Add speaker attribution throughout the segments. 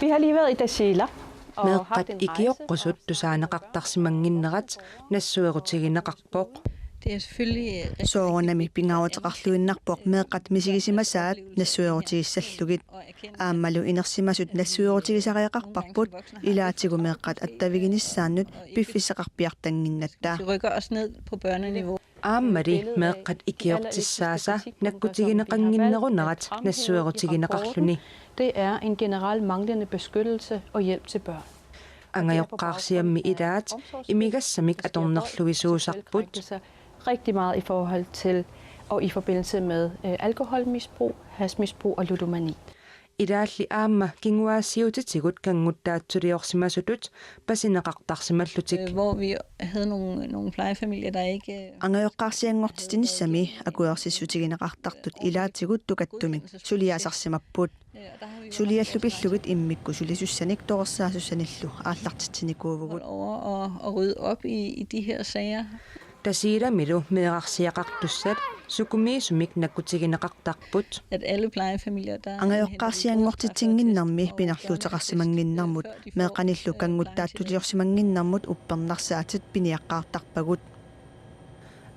Speaker 1: Vi har lige været i Tasiilaq.
Speaker 2: Meeqqat ikiyoqqusut tusaanaqartarsimanginnerat nassuerutiginaqarpoq.
Speaker 3: Det er selvfølgelig
Speaker 2: soornami pingaawataqarluinnarpoq meeqqat misigisimaasaat nassuerutigisallugit aammalu inersimasut nassuerutigisariaqarparput ilaatigu meeqqat attaviginissaannut piffissaqarpiartanginnattaa.
Speaker 3: Det rykker også ned på børneniveau.
Speaker 2: Aammari meeqqat ikiortissaasa nakkutigineqanginnerunerat nassuerutiginaqarluni.
Speaker 1: Det er en generel manglende beskyttelse og hjælp til børn.
Speaker 2: Angajoqqaarsiammi ilaat imigassamik atornerlugisuusarput.
Speaker 1: Rigtig meget i forhold til og i forbindelse med alkoholmisbrug, hashmisbrug og ludomani.
Speaker 2: Ilaalli aamma kinguaasiutitigut kanguttaatsuliorsimasutut pasineqartarsimallutik.
Speaker 3: Hvor vi havde nogle plejefamilier, der ikke
Speaker 2: Angajoqqaarsiangortitinissami akuersissutigineqartartut ilaatigut tukattumik suliaasarsimapput. Suliallupillugit immikku sulisussanik toorsaasusanillu aallartitsinikuuvugut.
Speaker 3: over og rydde op i de her sager.
Speaker 2: Tasiilamilu meeqarsiaqartussat sukumiisumik nakkutigineqartarput.
Speaker 3: At alle plejefamilier, der
Speaker 2: Angajoqqaarsiangortitinginnarmi pinarluutaqarsimanginnarmut meeqanillu kanguttaattuliorsimanginnarmut uppernarsaatut piniaqqaartarpagut.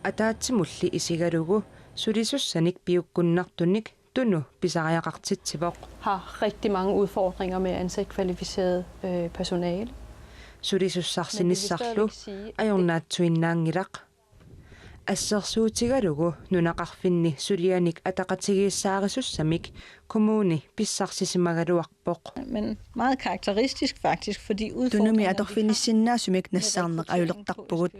Speaker 2: Ataatsimulli isigalugu sulisussanik piukkunnartunik tunu pisariaqartitsivoq.
Speaker 1: Har rigtig mange udfordringer med at ansætte kvalificeret personale.
Speaker 2: Sulisussarsinissarlu ajornaatsuinnaangilaq. Assersuutigalugu nunaqarfinni sulianik ataqatigiissaarissussamik kommuni pissarsisimagaluarpoq.
Speaker 3: men meget karakteristisk faktisk, fordi
Speaker 2: Tunumi
Speaker 3: udfordringerne
Speaker 2: atorfinissinnaasumik nassaarneq ajulertarpugut.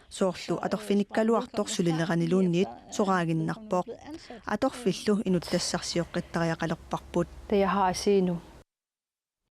Speaker 2: Soorlu atorfinikkaluartor sulileraниluunniit soraaginnarpoq. Atorfillu inuttassarsioqqittariaqalerparput.
Speaker 1: Det jeg har at se nu,